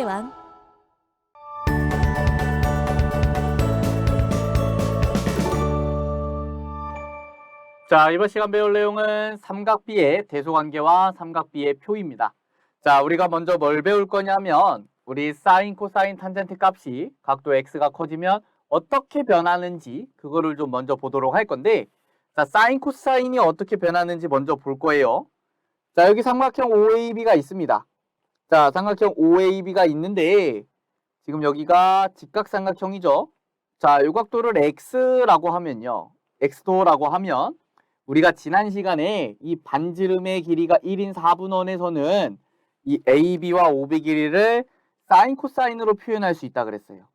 수학의 왕. 자, 이번 시간 배울 내용은 삼각비의 대소관계와 삼각비의 표입니다. 자, 우리가 먼저 뭘 배울 거냐면 우리 사인, 코사인, 탄젠트 값이 각도 x가 커지면 어떻게 변하는지 그거를 좀 먼저 보도록 할 건데, 자, 사인, 코사인이 어떻게 변하는지 먼저 볼 거예요. 자, 여기 삼각형 OAB가 있습니다. 자, 삼각형 OAB가 있는데 지금 여기가 직각삼각형이죠. 자, 요 각도를 x라고 하면요. x도라고 하면 우리가 지난 시간에 이 반지름의 길이가 1인 4분원에서는 이 AB와 OB 길이를 사인 코사인으로 표현할 수 있다 그랬어요.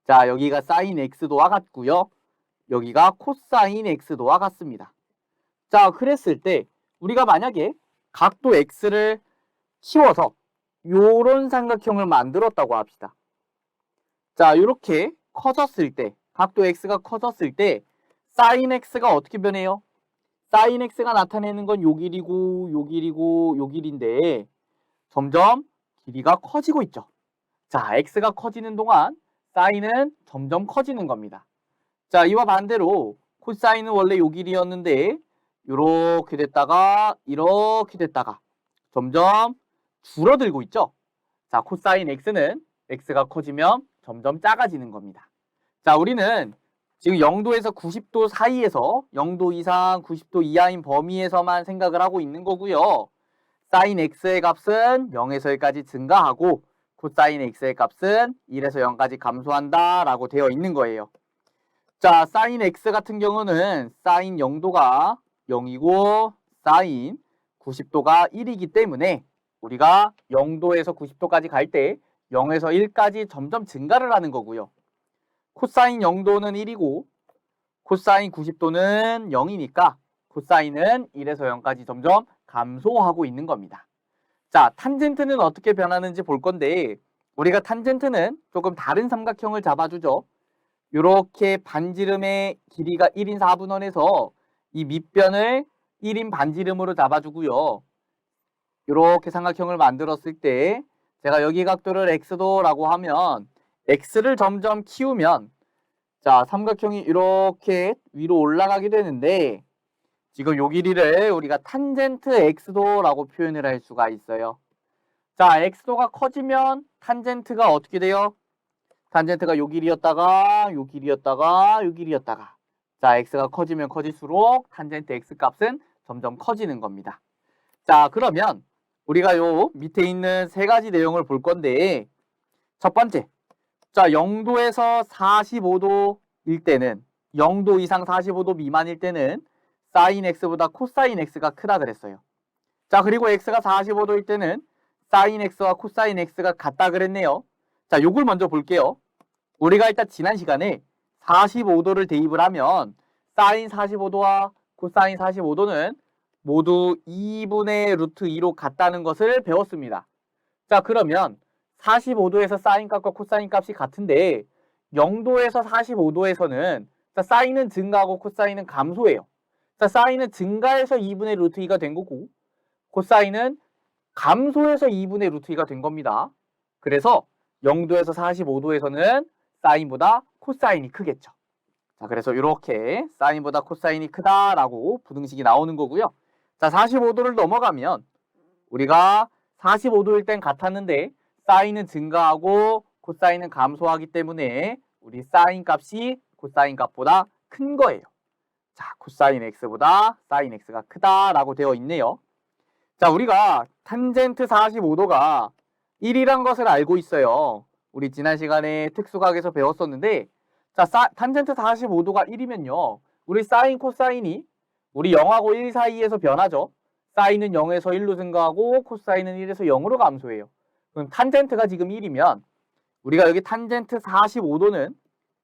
자, 여기가 사인 X도와 같고요. 여기가 코사인 X도와 같습니다. 자, 그랬을 때 우리가 만약에 각도 X를 키워서 요런 삼각형을 만들었다고 합시다. 자, 이렇게 커졌을 때, 각도 X가 커졌을 때 사인 X가 어떻게 변해요? 사인 X가 나타내는 건 요 길이고 요 길이고 요 길인데 점점 길이가 커지고 있죠. 자, X가 커지는 동안 사인은 점점 커지는 겁니다. 자, 이와 반대로 코사인은 원래 요 길이였는데 이렇게 됐다가 이렇게 됐다가 점점 줄어들고 있죠. 자, 코사인 X는 X가 커지면 점점 작아지는 겁니다. 자, 우리는 지금 0도에서 90도 사이에서 0도 이상 90도 이하인 범위에서만 생각을 하고 있는 거고요. 사인 x의 값은 0에서 1까지 증가하고 코사인 x의 값은 1에서 0까지 감소한다 라고 되어 있는 거예요. 자, 사인 x 같은 경우는 사인 0도가 0이고 사인 90도가 1이기 때문에 우리가 0도에서 90도까지 갈 때 0에서 1까지 점점 증가를 하는 거고요. 코사인 0도는 1이고 코사인 90도는 0이니까 코사인은 1에서 0까지 점점 감소하고 있는 겁니다. 자, 탄젠트는 어떻게 변하는지 볼 건데 우리가 탄젠트는 조금 다른 삼각형을 잡아주죠. 이렇게 반지름의 길이가 1인 4분원에서 이 밑변을 1인 반지름으로 잡아주고요. 이렇게 삼각형을 만들었을 때 제가 여기 각도를 x도라고 하면 x를 점점 키우면 자, 삼각형이 이렇게 위로 올라가게 되는데 지금 요 길이를 우리가 탄젠트 x도라고 표현을 할 수가 있어요. 자, x도가 커지면 탄젠트가 어떻게 돼요? 탄젠트가 요 길이였다가 요 길이였다가 요 길이였다가 자, x가 커지면 커질수록 탄젠트 x 값은 점점 커지는 겁니다. 자, 그러면 우리가 요 밑에 있는 세 가지 내용을 볼 건데 첫 번째, 자, 0도에서 45도일 때는 0도 이상 45도 미만일 때는 사인 x보다 코사인 x가 크다 그랬어요. 자, 그리고 x가 45도일 때는 사인 x와 코사인 x가 같다 그랬네요. 자, 요걸 먼저 볼게요. 우리가 일단 지난 시간에 45도를 대입을 하면 사인 45도와 코사인 45도는 모두 2분의 루트 2로 같다는 것을 배웠습니다. 자, 그러면 45도에서 사인 값과 코사인 값이 같은데 0도에서 45도에서는 자, 사인은 증가하고 코사인은 감소해요. 자, 사인은 증가해서 2분의 루트 2가 된 거고 코사인은 감소해서 2분의 루트 2가 된 겁니다. 그래서 0도에서 45도에서는 사인보다 코사인이 크겠죠. 자, 그래서 이렇게 사인보다 코사인이 크다라고 부등식이 나오는 거고요. 자, 45도를 넘어가면 우리가 45도일 땐 같았는데 사인은 증가하고 코사인은 감소하기 때문에 우리 사인 값이 코사인 값보다 큰 거예요. 자, 코사인 x보다 사인 x가 크다라고 되어 있네요. 자, 우리가 탄젠트 45도가 1이란 것을 알고 있어요. 우리 지난 시간에 특수각에서 배웠었는데 자, 탄젠트 45도가 1이면요. 우리 사인 코사인이 우리 0하고 1 사이에서 변하죠. 사인은 0에서 1로 증가하고 코사인은 1에서 0으로 감소해요. 그럼 탄젠트가 지금 1이면 우리가 여기 탄젠트 45도는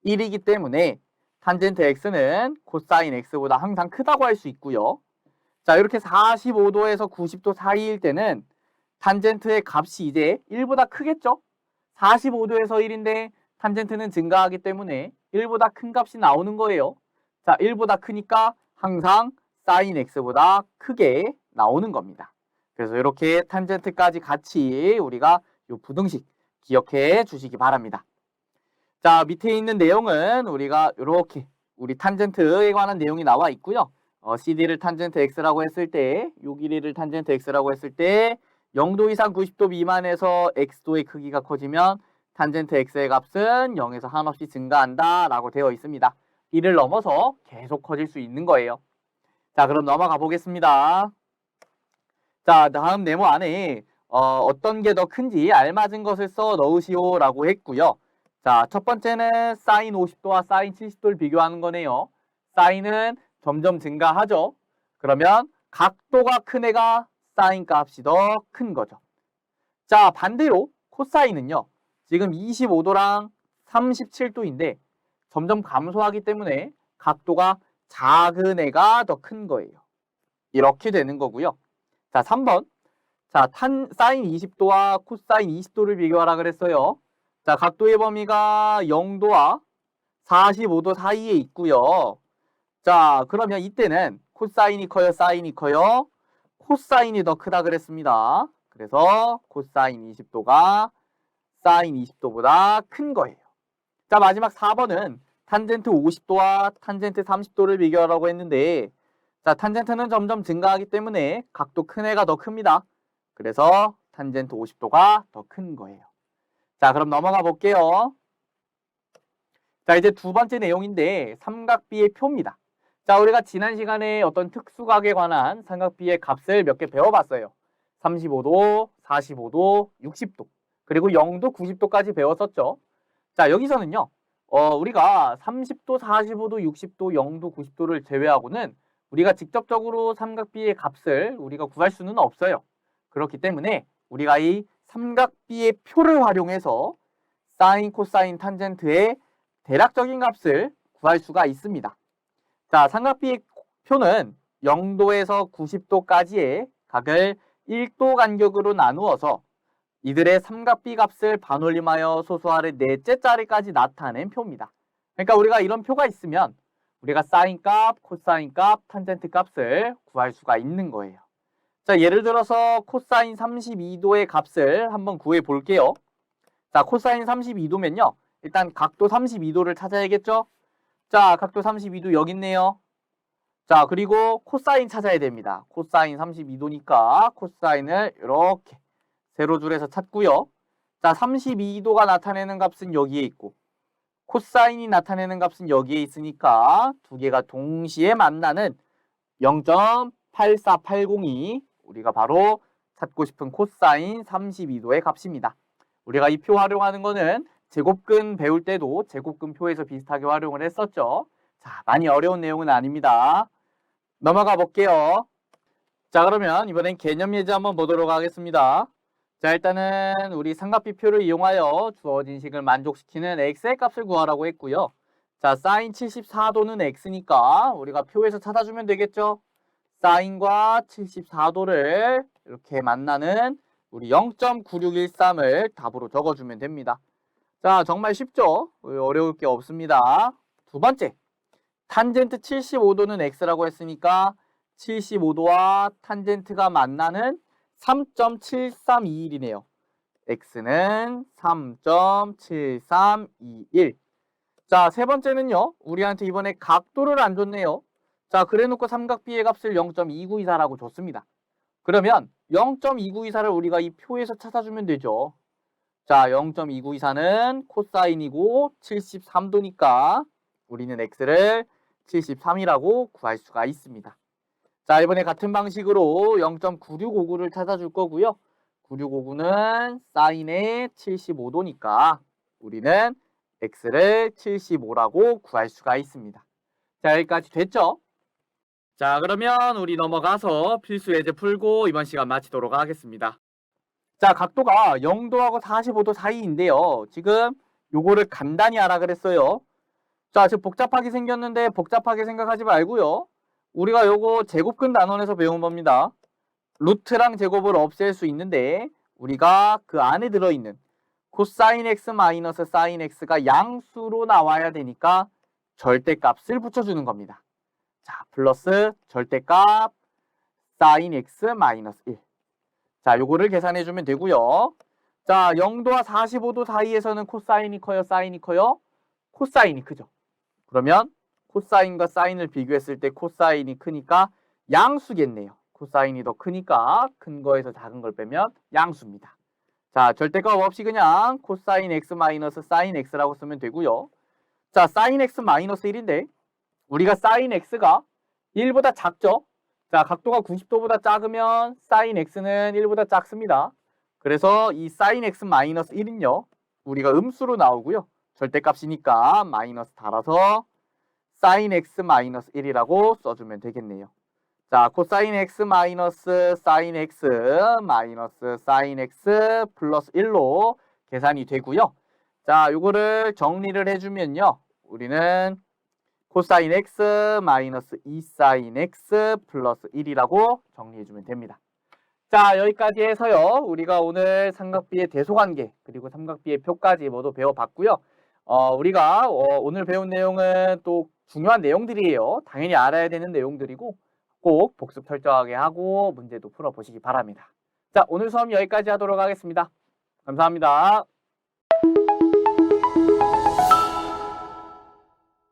1이기 때문에 탄젠트 x는 코사인 x보다 항상 크다고 할 수 있고요. 자, 이렇게 45도에서 90도 사이일 때는 탄젠트의 값이 이제 1보다 크겠죠? 45도에서 1인데 탄젠트는 증가하기 때문에 1보다 큰 값이 나오는 거예요. 자, 1보다 크니까 항상 사인 x보다 크게 나오는 겁니다. 그래서 이렇게 탄젠트까지 같이 우리가 이 부등식 기억해 주시기 바랍니다. 자, 밑에 있는 내용은 우리가 이렇게 우리 탄젠트에 관한 내용이 나와 있고요. CD를 탄젠트 X라고 했을 때, 요 길이를 탄젠트 X라고 했을 때 0도 이상 90도 미만에서 X도의 크기가 커지면 탄젠트 X의 값은 0에서 한없이 증가한다 라고 되어 있습니다. 이를 넘어서 계속 커질 수 있는 거예요. 자, 그럼 넘어가 보겠습니다. 자, 다음 네모 안에 어떤 게 더 큰지 알맞은 것을 써 넣으시오 라고 했고요. 자, 첫 번째는 사인 50도와 사인 70도를 비교하는 거네요. 사인은 점점 증가하죠. 그러면 각도가 큰 애가 사인 값이 더 큰 거죠. 자, 반대로 코사인은요. 지금 25도랑 37도인데 점점 감소하기 때문에 각도가 작은 애가 더 큰 거예요. 이렇게 되는 거고요. 자, 3번. 자, 사인 20도와 코사인 20도를 비교하라 그랬어요. 자, 각도의 범위가 0도와 45도 사이에 있고요. 자, 그러면 이때는 코사인이 커요, 사인이 커요? 코사인이 더 크다 그랬습니다. 그래서 코사인 20도가 사인 20도보다 큰 거예요. 자, 마지막 4번은 탄젠트 50도와 탄젠트 30도를 비교하라고 했는데, 자, 탄젠트는 점점 증가하기 때문에 각도 큰 애가 더 큽니다. 그래서 탄젠트 50도가 더 큰 거예요. 자, 그럼 넘어가 볼게요. 자, 이제 두 번째 내용인데 삼각비의 표입니다. 자, 우리가 지난 시간에 어떤 특수각에 관한 삼각비의 값을 몇 개 배워봤어요. 35도, 45도, 60도, 그리고 0도, 90도까지 배웠었죠. 자, 여기서는요. 우리가 30도, 45도, 60도, 0도, 90도를 제외하고는 우리가 직접적으로 삼각비의 값을 우리가 구할 수는 없어요. 그렇기 때문에 우리가 이 삼각비의 표를 활용해서 사인, 코사인, 탄젠트의 대략적인 값을 구할 수가 있습니다. 자, 삼각비의 표는 0도에서 90도까지의 각을 1도 간격으로 나누어서 이들의 삼각비 값을 반올림하여 소수 아래 넷째 자리까지 나타낸 표입니다. 그러니까 우리가 이런 표가 있으면 우리가 사인 값, 코사인 값, 탄젠트 값을 구할 수가 있는 거예요. 자, 예를 들어서 코사인 32도의 값을 한번 구해 볼게요. 자, 코사인 32도면요. 일단 각도 32도를 찾아야겠죠? 자, 각도 32도 여기 있네요. 자, 그리고 코사인 찾아야 됩니다. 코사인 32도니까 코사인을 이렇게 세로줄에서 찾고요. 자, 32도가 나타내는 값은 여기에 있고 코사인이 나타내는 값은 여기에 있으니까 두 개가 동시에 만나는 0.84802 우리가 바로 찾고 싶은 코사인 32도의 값입니다. 우리가 이 표 활용하는 거는 제곱근 배울 때도 제곱근 표에서 비슷하게 활용을 했었죠. 자, 많이 어려운 내용은 아닙니다. 넘어가 볼게요. 자, 그러면 이번엔 개념 예제 한번 보도록 하겠습니다. 자, 일단은 우리 삼각비표를 이용하여 주어진 식을 만족시키는 x의 값을 구하라고 했고요. 자, 사인 74도는 x니까 우리가 표에서 찾아주면 되겠죠. 사인과 74도를 이렇게 만나는 우리 0.9613을 답으로 적어주면 됩니다. 자, 정말 쉽죠? 어려울 게 없습니다. 두 번째, 탄젠트 75도는 x라고 했으니까 75도와 탄젠트가 만나는 3.7321이네요. x는 3.7321. 자, 세 번째는요. 우리한테 이번에 각도를 안 줬네요. 자, 그래놓고 삼각비의 값을 0.2924라고 줬습니다. 그러면 0.2924를 우리가 이 표에서 찾아주면 되죠. 자, 0.2924는 코사인이고 73도니까 우리는 x를 73이라고 구할 수가 있습니다. 자, 이번에 같은 방식으로 0.9659를 찾아줄 거고요. 9659는 사인의 75도니까 우리는 x를 75라고 구할 수가 있습니다. 자, 여기까지 됐죠? 자, 그러면 우리 넘어가서 필수 예제 풀고 이번 시간 마치도록 하겠습니다. 자, 각도가 0도하고 45도 사이인데요. 지금 요거를 간단히 알아 그랬어요. 자, 지금 복잡하게 생겼는데 복잡하게 생각하지 말고요. 우리가 요거 제곱근 단원에서 배운 겁니다. 루트랑 제곱을 없앨 수 있는데 우리가 그 안에 들어있는 코사인 x 마이너스 사인 x가 양수로 나와야 되니까 절대값을 붙여주는 겁니다. 자, 플러스 절대값 사인 x 마이너스 1. 자, 요거를 계산해주면 되고요. 자, 0도와 45도 사이에서는 코사인이 커요, 사인이 커요? 코사인이 크죠. 그러면 코사인과 사인을 비교했을 때 코사인이 크니까 양수겠네요. 코사인이 더 크니까 큰 거에서 작은 걸 빼면 양수입니다. 자, 절대값 없이 그냥 코사인 x 마이너스 사인 x라고 쓰면 되고요. 자, 사인 x 마이너스 1인데 우리가 사인 x가 1보다 작죠? 자, 각도가 90도보다 작으면 사인 x는 1보다 작습니다. 그래서 이 사인 x 마이너스 1은요. 우리가 음수로 나오고요. 절대값이니까 마이너스 달아서 사인 x 마이너스 1이라고 써주면 되겠네요. 자, 코사인 x 마이너스 사인 x 마이너스 사인 x 플러스 1로 계산이 되고요. 자, 요거를 정리를 해주면요. 우리는 코사인 x 마이너스 2사인 x 플러스 1이라고 정리해주면 됩니다. 자, 여기까지 해서요. 우리가 오늘 삼각비의 대소관계 그리고 삼각비의 표까지 모두 배워봤고요. 우리가 오늘 배운 내용은 또 중요한 내용들이에요. 당연히 알아야 되는 내용들이고 꼭 복습 철저하게 하고 문제도 풀어보시기 바랍니다. 자, 오늘 수업 여기까지 하도록 하겠습니다. 감사합니다.